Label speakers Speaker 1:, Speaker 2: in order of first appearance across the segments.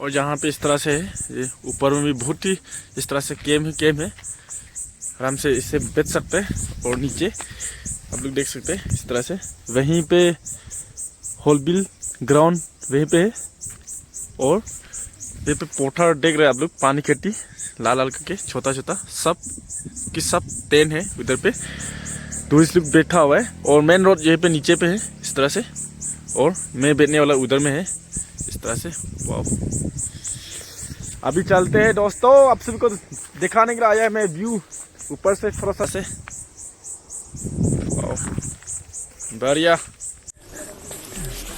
Speaker 1: और जहाँ पे इस तरह से है, ये ऊपर में भी बहुत ही इस तरह से केम है। आराम से इससे बैठ सकते हैं। और नीचे आप लोग देख सकते हैं इस तरह से, वहीं पे होलबिल ग्राउंड वहीं पे है। और वहीं पे पोठा देख रहे हैं आप लोग, पानी खेती लाल लाल करके छोटा सब की सब टेन है उधर पे। टूरिस्ट लोग बैठा हुआ है। और मेन रोड यहीं पे नीचे पे है इस तरह से। और मैं बैठने वाला उधर में है इस तरह से। वाह, अभी चलते हैं दोस्तों, आप सभी को दिखाने के लिए आया है मैं व्यू ऊपर से थोड़ा सा से। बढ़िया।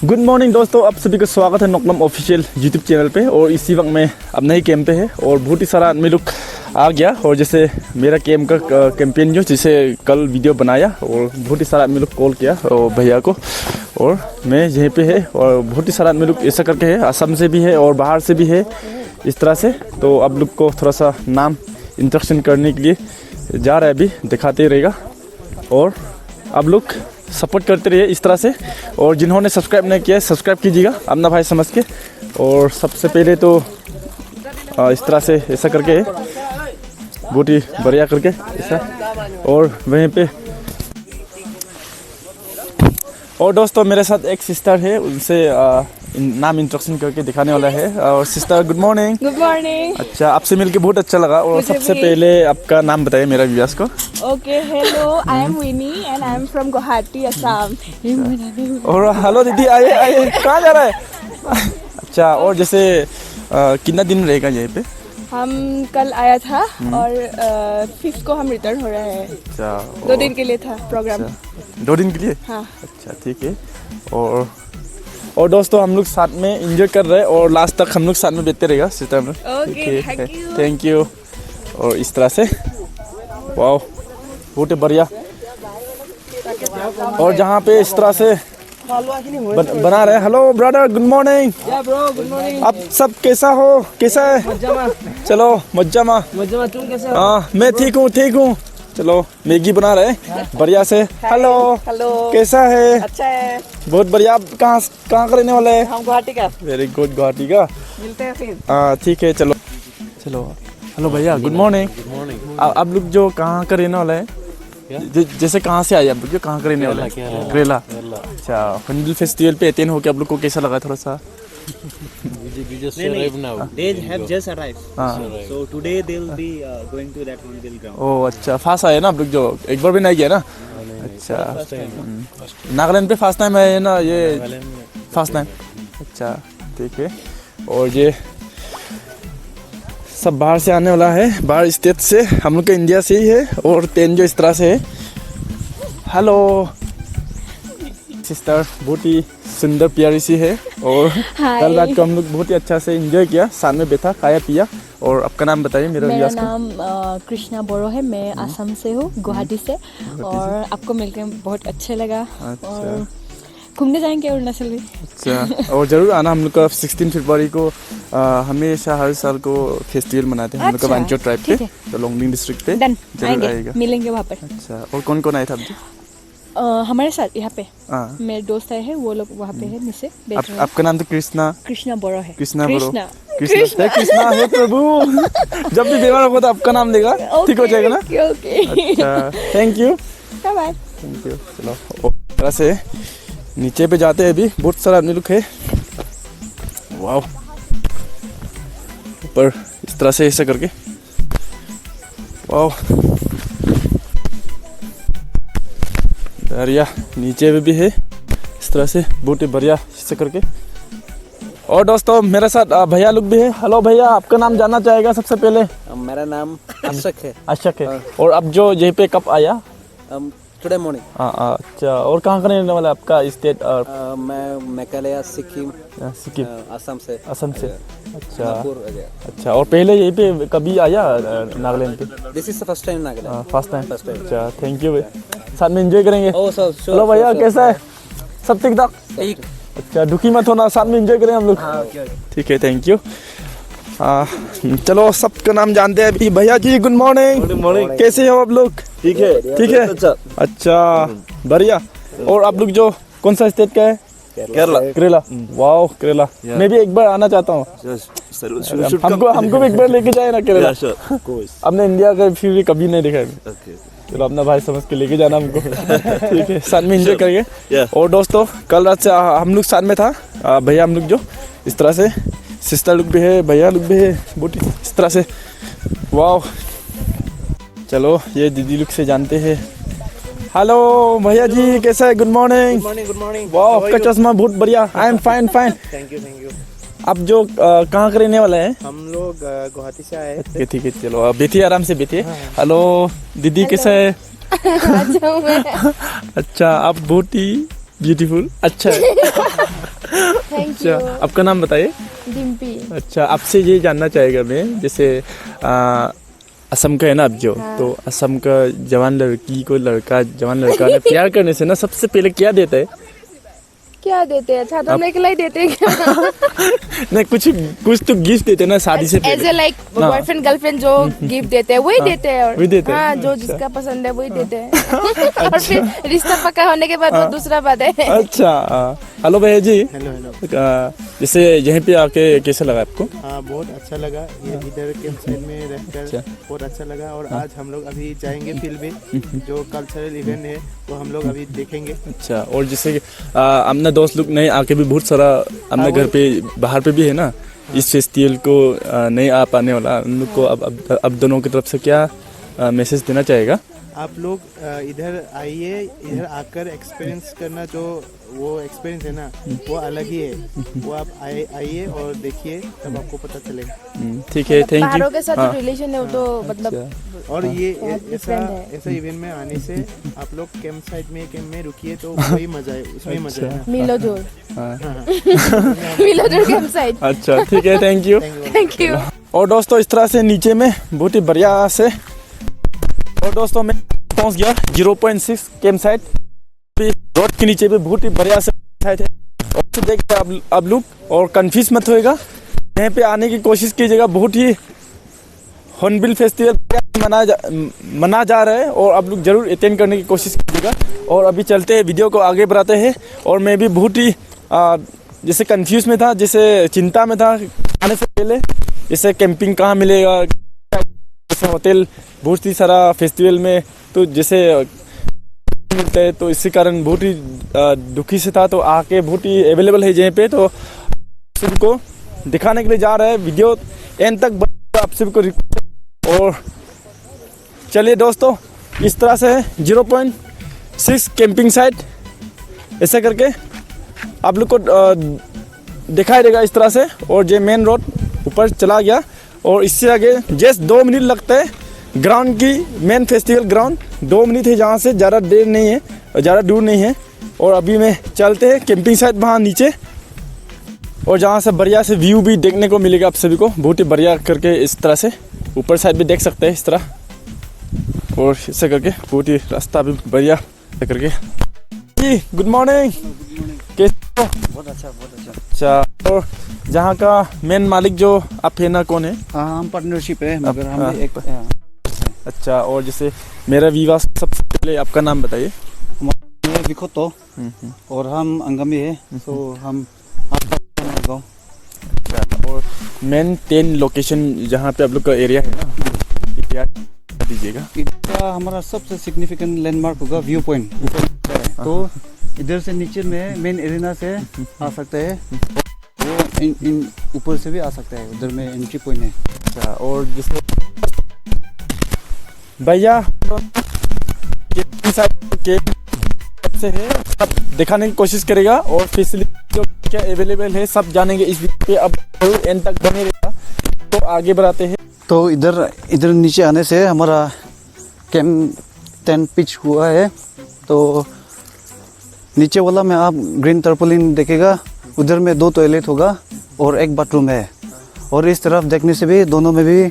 Speaker 1: गुड मॉर्निंग दोस्तों, आप सभी का स्वागत है नोकलम ऑफिशियल यूट्यूब चैनल पे। और इसी वक्त मैं अब नई कैंप पे है और बहुत ही सारा आदमी लोग आ गया। और जैसे मेरा कैंप का कैंपेन जो जिसे कल वीडियो बनाया, और बहुत ही सारा आदमी लोग कॉल किया और भैया को। और मैं यहीं पे है और बहुत ही सारा आदमी लोग ऐसा करके है, असम से भी है और बाहर से भी है इस तरह से। तो आप लोग को थोड़ा सा नाम इंट्रोडक्शन करने के लिए जा रहा है, अभी दिखाते रहेगा। और आप लोग सपोर्ट करते रहिए इस तरह से। और जिन्होंने सब्सक्राइब नहीं किया सब्सक्राइब कीजिएगा अपना भाई समझ के। और सबसे पहले तो इस तरह से ऐसा करके बहुत ही बढ़िया करके ऐसा। और वहीं पे और दोस्तों मेरे साथ एक सिस्टर है, उनसे नाम इंट्रोडक्शन करके दिखाने वाला है। और sister good morning.
Speaker 2: Good morning.
Speaker 1: अच्छा, आपसे मिलके बहुत अच्छा लगा। और सबसे पहले आपका नाम बताइए मेरा व्यूअर्स को।
Speaker 2: Okay, hello, I am Vini and I am from Guwahati, Assam.
Speaker 1: और हेलो दीदी, आइए कहाँ जा रहा है? अच्छा, और जैसे कितना दिन रहेगा यहीं पे?
Speaker 2: हम कल आया था और 5th को हम रिटर्न हो रहे हैं।
Speaker 1: अच्छा,
Speaker 2: 2 दिन के लिए था प्रोग्राम।
Speaker 1: 2 दिन के लिए?
Speaker 2: हाँ।
Speaker 1: अच्छा, ठीक है। और दोस्तों हम लोग साथ में एंजॉय कर रहे हैं और लास्ट तक हम लोग साथ में बैठते रहेगा सिस्टर में।
Speaker 2: Okay,
Speaker 1: thank you. और इस तरह से वाह, बहुत बढ़िया। और जहाँ पे इस तरह से बना रहे। Hello brother, good morning.
Speaker 2: Good morning.
Speaker 1: आप सब कैसा है? चलो मज्जा
Speaker 2: तुम कैसे हो?
Speaker 1: हाँ, मैं ठीक हूँ। चलो मैगी बना रहे बढ़िया से। हेलो, कैसा है?
Speaker 2: अच्छा है,
Speaker 1: बहुत बढ़िया। आप कहाँ का रहने वाले हैं?
Speaker 2: हम गुवाहाटी का।
Speaker 1: वेरी गुड, गुवाहाटी का।
Speaker 2: मिलते हैं फिर।
Speaker 1: हाँ ठीक है, चलो। हेलो भैया, गुड मॉर्निंग। आप लोग जो कहाँ का रहने वाला है? जैसे कहाँ से आए आप लोग, कहाँ का रहने वाला है? केरला। अच्छा, हॉर्नबिल फेस्टिवल पे अटेंड होके आप लोग को कैसा लगा? थोड़ा सा
Speaker 3: We just arrived now.
Speaker 4: They have just arrived.
Speaker 1: हाँ।
Speaker 4: So today they'll be going to that Hornbill ground.
Speaker 1: ओह अच्छा, फास्ट आए ना आप लोग, जो एक बार भी नहीं गया ना? अच्छा, नागालैंड पे फर्स्ट टाइम है ना ये? First time. अच्छा ठीक है। और ये सब बाहर से आने वाला है, बाहर स्टेट से। हम लोग का इंडिया से ही है। और टेन जो इस तरह से है। हेलो सिस्टर, बहुत ही सुंदर प्यारी सी है। और कल रात को हम लोग बहुत ही अच्छा से एंजॉय किया, साथ में बैठा, खाया पिया। और आपका नाम बताइए मेरा
Speaker 2: नाम कृष्णा बोरो है, मैं असम से हूँ, गुवाहाटी से। और आपको मिलकर बहुत अच्छा लगा। और घूमने जाएंगे अरुणाचल भी।
Speaker 1: अच्छा, और जरूर आना। हम लोग का 16 फरवरी को हमेशा हर साल को फेस्टिवल मनाते हैं हम लोग का वांचो ट्राइब पे, तो लोंगडिंग डिस्ट्रिक्ट पे।
Speaker 2: जरूर आएगा, मिलेंगे वहाँ पर।
Speaker 1: अच्छा, और कौन कौन आए थे आप?
Speaker 2: हमारे साथ यहाँ पे मेरे दोस्त आए हैं, वो लोग वहाँ पे है मुझसे बैठ रहे हैं।
Speaker 1: आपका नाम तो कृष्णा
Speaker 2: बोरो है।
Speaker 1: कृष्णा है प्रभु। जब भी बीमार होगा तो आपका नाम लेगा, ठीक हो जाएगा ना? अच्छा, thank you.
Speaker 2: Bye.
Speaker 1: Thank you. चलो तरह से नीचे पे जाते हैं। अभी बहुत सारा आदमी लोग है। वाह, ऊपर इस तरह से ऐसा करके। वाह, बढ़िया। नीचे में भी है इस तरह से, बहुत ही बढ़िया ऐसा करके। और दोस्तों मेरे साथ भैया लोग भी है। हेलो भैया, आपका नाम जानना चाहेगा सबसे पहले?
Speaker 4: मेरा नाम अशक है।
Speaker 1: अशक है। और अब जो यहीं पे कब आया?
Speaker 4: Today morning.
Speaker 1: अच्छा, और कहाँ का रहने वाला आपका स्टेट?
Speaker 4: मैं मेघालय, सिक्किम, असम से। अच्छा।
Speaker 1: अच्छा, और पहले यहीं पे कभी आया नागालैंड पे?
Speaker 4: This is the first time Nagaland.
Speaker 1: First time. अच्छा, थैंक यू भाई, साथ में एंजॉय करेंगे।
Speaker 4: हेलो
Speaker 1: भैया, कैसा है? सब ठीक ठाक? अच्छा, दुखी मत होना, साथ में एंजॉय करें हम लोग। ठीक है, थैंक यू। चलो, सबका नाम जानते हैं अभी। भैया जी गुड मॉर्निंग। कैसे हो आप लोग? ठीक है। अच्छा, बढ़िया। और आप लोग जो कौन सा स्टेट का है? केरला केरला वाओ केरला मैं भी एक बार आना चाहता हूँ हमको भी एक बार लेके जाए ना केरला हमने इंडिया का फिर भी कभी नहीं देखा है चलो अपना भाई समझ के लेके जाना हमको ठीक है साथ में एंजॉय करेंगे और दोस्तों कल रात से हम लोग साथ में था भैया हम लोग जो इस तरह से सिस्टर लोग भी है भैया लोग भी है बहुत इस तरह से वाह चलो ये दीदी लोग से जानते हैं हेलो भैया जी कैसा है गुड मॉर्निंग
Speaker 3: गुड मॉर्निंग
Speaker 1: वाह आपका चश्मा बहुत बढ़िया I am fine
Speaker 3: thank you
Speaker 1: आप जो कहाँ के रहने वाले हैं
Speaker 3: हम लोग गुवाहाटी से आए
Speaker 1: ओके ठीक है चलो अब बैठिए आराम से बैठिए हेलो दीदी कैसा है अच्छा आप बहुत ही ब्यूटीफुल अच्छा है अच्छा आपका नाम बताइए
Speaker 2: डिम्पी
Speaker 1: अच्छा आपसे ये जानना चाहेगा मैं जैसे असम का है ना अब जो तो असम का जवान लड़की को जवान लड़का ने प्यार करने से ना सबसे पहले क्या देता है
Speaker 2: क्या देते हैं छाता के लिए देते हैं क्या
Speaker 1: नहीं कुछ तो गिफ्ट देते हैं ना शादी से
Speaker 2: as a like boyfriend girlfriend जो गिफ्ट देते हैं वही देते हैं
Speaker 1: वही देते हैं
Speaker 2: हाँ जो जिसका पसंद है वही देते हैं और फिर रिश्ता पक्का होने के बाद वो दूसरा बात है
Speaker 1: अच्छा हेलो भैया जी
Speaker 3: हेलो
Speaker 1: जैसे यहीं पे आके कैसा लगा आपको
Speaker 3: हाँ बहुत अच्छा लगा ये इधर के साइड में रहकर बहुत अच्छा लगा और आज हम लोग अभी जाएंगे फील्ड में जो कल्चरल इवेंट है वो हम लोग अभी देखेंगे
Speaker 1: अच्छा और जैसे अपना दोस्त लोग नहीं आके भी बहुत सारा अपने घर पे बाहर पे भी है ना इस फेस्टिवल को नहीं आ पाने वाला उन लोग को अब दोनों की तरफ से क्या मैसेज देना चाहेगा
Speaker 3: आप लोग इधर आइए इधर आकर एक्सपीरियंस करना जो वो एक्सपीरियंस है ना वो अलग ही है वो आप आइए और देखिए तब आपको पता चलेगा
Speaker 1: ठीक है थैंक यू
Speaker 2: पहाड़ों के साथ रिलेशन है वो तो मतलब
Speaker 3: और ये ऐसा इवेंट में आने से आप लोग कैंप में रुकिए तो वही मजा है उसमें मजा है
Speaker 2: मिलोजोर मिलोजोर कैंप साइट
Speaker 1: अच्छा ठीक है थैंक यू और दोस्तों इस तरह से नीचे में बहुत ही बढ़िया से और दोस्तों मैं पहुंच गया 0.6 कैंप साइट रोड के नीचे पे बहुत ही बढ़िया से साइट है और तो देखिए अब लोग और कंफ्यूज मत होएगा यहाँ पे आने की कोशिश कीजिएगा बहुत ही हॉर्नबिल फेस्टिवल मना जा रहा है और आप लोग जरूर अटेंड करने की कोशिश कीजिएगा और अभी चलते हैं वीडियो को आगे बढ़ाते हैं और मैं भी बहुत ही जैसे कंफ्यूज में था जैसे चिंता में था आने से पहले जैसे कैंपिंग कहाँ मिलेगा जैसे होटल बहुत ही सारा फेस्टिवल में तो जैसे मिलता है तो इसी कारण बहुत ही दुखी से था तो आके बहुत ही अवेलेबल है जहाँ पे तो सबको दिखाने के लिए जा रहा है वीडियो एंड तक आप सबको और चलिए दोस्तों इस तरह से 0.6 कैंपिंग साइट ऐसा करके आप लोग को दिखाई देगा इस तरह से और ये मेन रोड ऊपर चला गया और इससे आगे जस्ट 2 मिनट लगता है ग्राउंड की मेन फेस्टिवल ग्राउंड 2 मिनट है जहाँ से ज़्यादा देर नहीं है और ज़्यादा दूर नहीं है और अभी में चलते हैं कैंपिंग साइट वहाँ नीचे और जहाँ से बढ़िया से व्यू भी देखने को मिलेगा आप सभी को बहुत ही बढ़िया करके इस तरह से ऊपर साइड भी देख सकते हैं इस तरह और ऐसे करके बहुत ही रास्ता भी बढ़िया करके जी गुड मॉर्निंग कैसे
Speaker 4: बहुत अच्छा
Speaker 1: और जहाँ का मेन मालिक जो आप है ना कौन है
Speaker 4: हम पार्टनरशिप है मगर हम भी एक
Speaker 1: अच्छा और जैसे मेरा विवाह सबसे पहले आपका नाम बताइए
Speaker 4: विखोतो और हम अंगमी है तो हम गाँव
Speaker 1: और मेन 10 लोकेशन जहाँ पे आप लोग का एरिया है ना दीजिएगा
Speaker 4: इसका हमारा सबसे सिग्निफिकेंट लैंडमार्क होगा व्यू पॉइंट तो इधर से नीचे में मेन एरिना से आ सकते हैं वो इन ऊपर से भी आ सकता है उधर में एंट्री पॉइंट है
Speaker 1: अच्छा और जिसमें भैया से है सब दिखाने की कोशिश करेगा और फैसिलिटी जो क्या अवेलेबल है सब जानेंगे इस वीडियो पे अब जरूर एंड तक बने रहेगा तो आगे बढ़ाते हैं
Speaker 4: तो इधर नीचे आने से हमारा कैंप टेंट पिच हुआ है तो नीचे वाला में आप ग्रीन टर्पोलिन देखेगा उधर में 2 टॉयलेट होगा और 1 बाथरूम है और इस तरफ देखने से भी दोनों में भी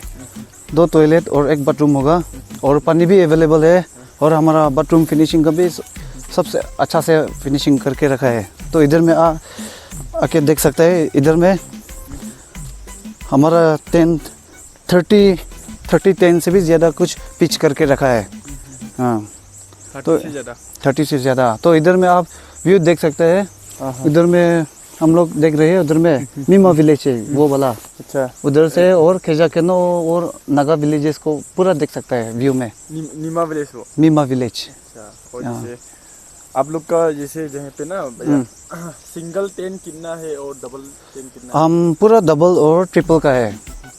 Speaker 4: 2 टॉयलेट और 1 बाथरूम होगा और पानी भी अवेलेबल है और हमारा बाथरूम फिनिशिंग का भी सबसे अच्छा से फिनिशिंग करके रखा है तो इधर में आके देख सकते हैं इधर में हमारा 30 से भी ज़्यादा कुछ पिच करके रखा है हाँ तो 30 से ज़्यादा तो इधर में आप व्यू देख सकते हैं उधर में हम लोग देख रहे हैं, उधर में मीमा विलेज है वो वाला।
Speaker 1: अच्छा,
Speaker 4: उधर से और खेजाकेनो और नागा विलेजेस को पूरा देख सकता है व्यू में।
Speaker 1: नीमा विलेज वो।
Speaker 4: मीमा विलेज।
Speaker 1: अच्छा, और जैसे आप लोग का जैसे जहाँ पे ना भैया सिंगल टेंट कितना है और डबल टेंट कितना है?
Speaker 4: हम पूरा डबल और ट्रिपल का है।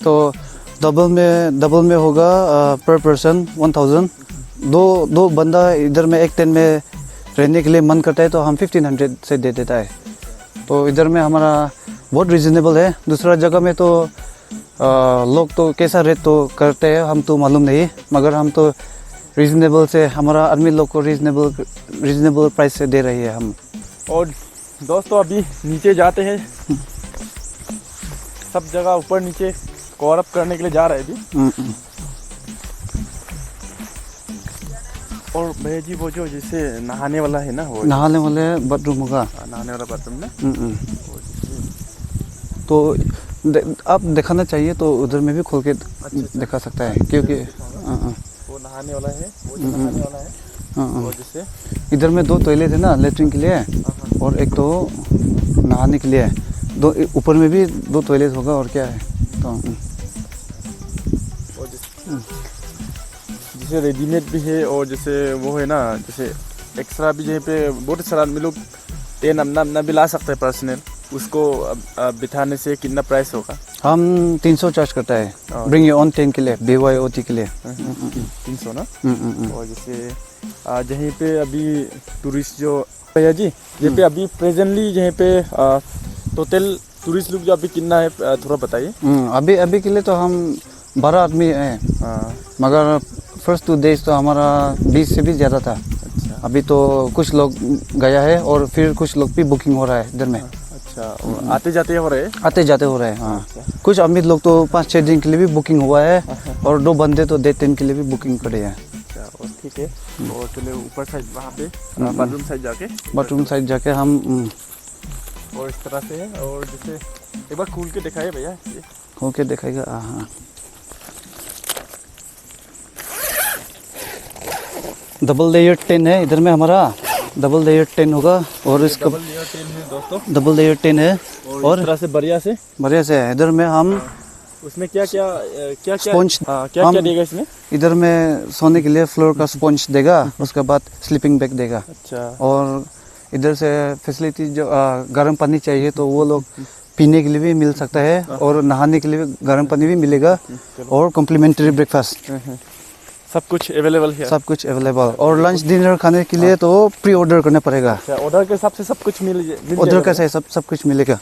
Speaker 4: तो डबल में होगा पर पर्सन 1000। दो बंदा इधर में एक टेंट में रहने के लिए मन करता है तो हम 1500 से दे देता है। तो इधर में हमारा बहुत रिजनेबल है। दूसरा जगह में तो लोग तो कैसा रेट तो करते हैं हम तो मालूम नहीं, मगर हम तो रीजनेबल से, हमारा आदमी लोग को रीजनेबल प्राइस से दे रही है हम।
Speaker 1: और दोस्तों अभी नीचे जाते हैं, सब जगह ऊपर नीचे कवर अप करने के लिए जा रहे हैं अभी। और भैया जी वो जो जैसे नहाने वाला है ना, वो
Speaker 4: नहाने वाले बाथरूम होगा।
Speaker 1: नहाने वाला बाथरूम ना,
Speaker 4: तो आप दिखाना चाहिए तो उधर में भी खोल के दिखा सकता है, क्योंकि
Speaker 1: वो नहाने वाला है, वो जो नहाने वाला है वो जैसे
Speaker 4: इधर में 2 टॉयलेट है ना, लेटरिन के लिए और एक तो नहाने के लिए। दो ऊपर में भी 2 टॉयलेट होगा और क्या है। तो
Speaker 1: और जैसे रेडीमेड भी है और जैसे वो है ना, जैसे एक्स्ट्रा भी जहाँ पे बहुत सारा आदमी लोग टेन अपना भी ला सकते हैं पर्सनल। उसको बिठाने से कितना प्राइस होगा?
Speaker 4: हम 300 चार्ज करता है ब्रिंग योर ओन टेंट के लिए, BYOT के लिए
Speaker 1: 300 ना। और जैसे जहीं पे अभी टूरिस्ट जो भैया जी जहाँ पे अभी प्रेजेंटली जहाँ पे टोटल टूरिस्ट लोग जो अभी कितना है थोड़ा बताइए।
Speaker 4: अभी के लिए तो हम 12 आदमी हैं, मगर फर्स्ट 2 डेज तो हमारा 20 से भी ज़्यादा था।
Speaker 1: अच्छा,
Speaker 4: अभी तो कुछ लोग गया है और फिर कुछ लोग भी बुकिंग हो रहा है इधर में।
Speaker 1: अच्छा, और आते जाते हो रहे हैं?
Speaker 4: आते जाते हो रहे हैं, हाँ। कुछ अमीर लोग तो 5-6 दिन के लिए भी बुकिंग हुआ है और 2 बंदे तो 1.5 दिन के लिए भी बुकिंग करे हैं।
Speaker 1: अच्छा, और ठीक है। और चले ऊपर साइड वहाँ पे बाथरूम साइड जाके
Speaker 4: हम
Speaker 1: और इस तरह से है। और जैसे एक बार खोल के दिखाइए भैया, ये
Speaker 4: खोल के दिखाएगा। हाँ, डबल लेयर टेन है इधर में हमारा। डबल लेयर टेन होगा और इसका
Speaker 1: डबल लेयर टेन है दोस्तों,
Speaker 4: डबल लेयर टेन है।
Speaker 1: और इस तरह से बढ़िया से
Speaker 4: है। इधर में हम
Speaker 1: उसमें क्या
Speaker 4: स्पॉन्ज
Speaker 1: क्या देगा इसमें?
Speaker 4: इधर में सोने के लिए फ्लोर का स्पॉन्ज देगा, उसके बाद स्लीपिंग बैग देगा।
Speaker 1: अच्छा,
Speaker 4: और इधर से फैसिलिटी जो गर्म पानी चाहिए तो वो लोग पीने के लिए भी मिल सकता है और नहाने के लिए भी गर्म पानी भी मिलेगा और कॉम्प्लीमेंट्री ब्रेकफास्ट
Speaker 1: सब कुछ अवेलेबल है।
Speaker 4: सब कुछ अवेलेबल। और लंच डिनर खाने के लिए तो प्री ऑर्डर करना पड़ेगा।
Speaker 1: अच्छा, ऑर्डर के हिसाब से सब कुछ मिल
Speaker 4: ऑर्डर का सब कुछ मिलेगा।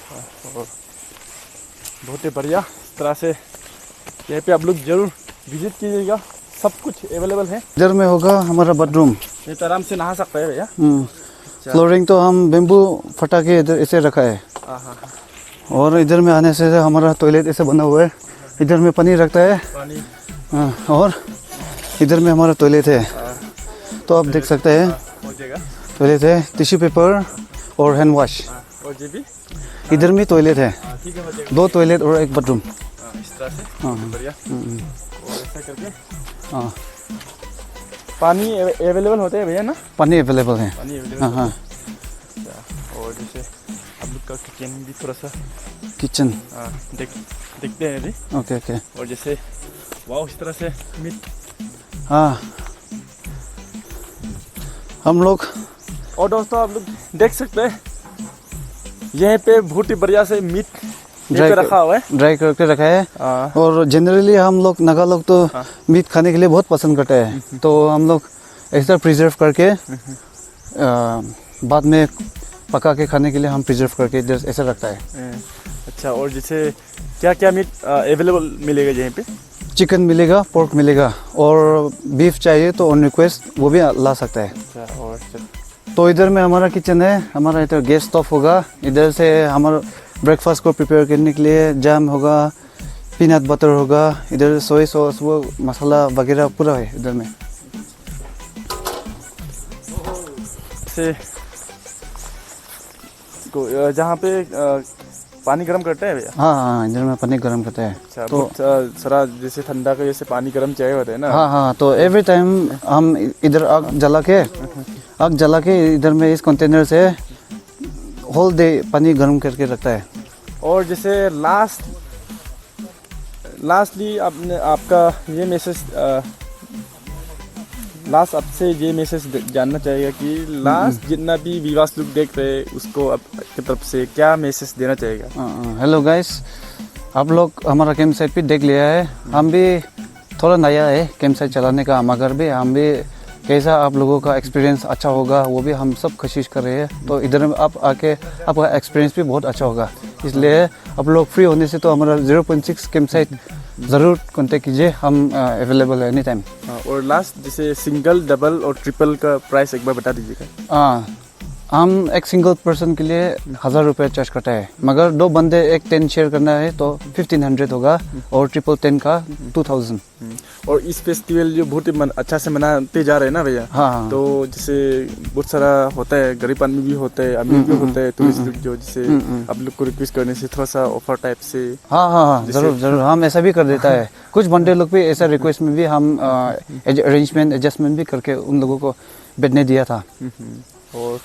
Speaker 1: बहुत ही बढ़िया। इस तरह से यहाँ पे आप लोग जरूर विजिट कीजिएगा, सब कुछ अवेलेबल है।
Speaker 4: इधर में होगा हमारा बेडरूम,
Speaker 1: ये तो आराम से नहा सकता है भैया।
Speaker 4: फ्लोरिंग तो हम बेम्बू फटा के इधर ऐसे रखा है। और इधर में आने से हमारा टॉयलेट ऐसे बना हुआ है, इधर में पानी रखता है
Speaker 1: पानी।
Speaker 4: और इधर में हमारा टॉयलेट है। तो आप देख सकते हैं टॉयलेट है, टिश्यू पेपर और हैंड वॉश।
Speaker 1: और ये भी
Speaker 4: इधर में टॉयलेट है,
Speaker 1: ठीक है, हो जाएगा।
Speaker 4: 2 टॉयलेट और 1 बेडरूम।
Speaker 1: इस तरह से बढ़िया। और ऐसा करके
Speaker 4: हाँ,
Speaker 1: पानी अवेलेबल होते हैं भैया ना?
Speaker 4: पानी अवेलेबल है।
Speaker 1: पानी अवेलेबल।
Speaker 4: हाँ।
Speaker 1: और जैसे आप लोग का किचन भी थोड़ा सा
Speaker 4: किचन
Speaker 1: देखते हैं अभी।
Speaker 4: ओके।
Speaker 1: और जैसे वाह, इस तरह से मीट।
Speaker 4: हाँ, हम लोग
Speaker 1: और दोस्तों आप लोग देख सकते हैं यहाँ पे बहुत ही बढ़िया से मीट पे रखा हुआ है,
Speaker 4: ड्राई करके रखा है। और जनरली हम लोग नागा लोग तो मीट खाने के लिए बहुत पसंद करते हैं, तो हम लोग ऐसा प्रिजर्व करके बाद में पका के खाने के लिए हम प्रिजर्व करके ऐसा रखता है।
Speaker 1: अच्छा, और जैसे क्या मीट अवेलेबल मिलेगा यहाँ पे?
Speaker 4: चिकन मिलेगा, पोर्क मिलेगा, और बीफ चाहिए तो ऑन रिक्वेस्ट वो भी ला सकता है।
Speaker 1: अच्छा, और
Speaker 4: तो इधर में हमारा किचन है, हमारा इधर गैस स्टोव होगा। इधर से हमारा ब्रेकफास्ट को प्रिपेयर करने के लिए जैम होगा, पीनट बटर होगा, इधर सोया सॉस वो मसाला वगैरह पूरा है इधर में।
Speaker 1: से जहाँ पे पानी गर्म करते हैं भैया?
Speaker 4: हाँ, इधर में पानी गर्म करता है।
Speaker 1: अच्छा, तो सारा जैसे ठंडा का जैसे पानी गर्म चाहिए होता है ना?
Speaker 4: हाँ, तो एवरी टाइम हम इधर आग जला के इधर में इस कंटेनर से होल डे पानी गर्म करके रखता है।
Speaker 1: और जैसे लास्टली आपने आपका ये मैसेज लास्ट आपसे ये मैसेज जानना चाहेगा कि लास्ट जितना भी विवास लोग देख रहे हैं उसको आपकी तरफ से क्या मैसेज देना चाहेगा?
Speaker 4: हेलो गाइस, आप लोग हमारा कैंप साइट भी देख लिया है। हम भी थोड़ा नया है कैंप साइट चलाने का, मगर भी हम भी कैसा आप लोगों का एक्सपीरियंस अच्छा होगा वो भी हम सब कोशिश कर रहे हैं। तो इधर आप आके आपका एक्सपीरियंस भी बहुत अच्छा होगा, इसलिए आप लोग फ्री होने से तो हमारा 0.6 कैंप साइट ज़रूर कॉन्टेक्ट कीजिए, हम अवेलेबल है एनी टाइम।
Speaker 1: और लास्ट जैसे सिंगल, डबल और ट्रिपल का प्राइस एक बार बता दीजिएगा।
Speaker 4: हम एक सिंगल पर्सन के लिए 1000 रुपये चार्ज करता है, मगर 2 बंदे एक टेंट शेयर करना है तो 1500 होगा, और ट्रिपल टेंट का 2000।
Speaker 1: और इस फेस्टिवल जो बहुत ही अच्छा से मनाते जा रहे हैं ना भैया।
Speaker 4: हाँ।
Speaker 1: तो जैसे बहुत सारा होता है, गरीब आदमी भी होते हैं, अमीर भी होते हैं, तो इस लोग जो जैसे आप लोग को रिक्वेस्ट करने से थोड़ा सा ऑफर टाइप से।
Speaker 4: हाँ, ज़रूर हम ऐसा भी कर देता है। कुछ बंदे लोग भी ऐसा रिक्वेस्ट में भी हम अरेंजमेंट एडजस्टमेंट भी करके उन लोगों को बैठने दिया था।
Speaker 1: और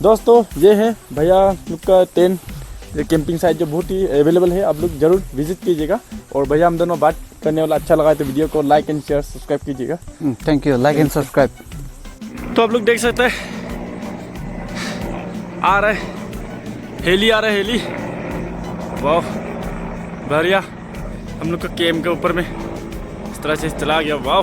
Speaker 1: दोस्तों ये है भैया लोग का टेंट, ये कैंपिंग साइट जो बहुत ही अवेलेबल है, आप लोग जरूर विजिट कीजिएगा। और भैया हम दोनों बात करने वाला अच्छा लगा तो वीडियो को लाइक एंड शेयर सब्सक्राइब कीजिएगा।
Speaker 4: Thank you, like and subscribe.
Speaker 1: तो आप लोग देख सकते हैं आ रहा है हेली, वाह बढ़िया। हम लोग का कैंप के ऊपर में इस तरह से चला गया, वाह।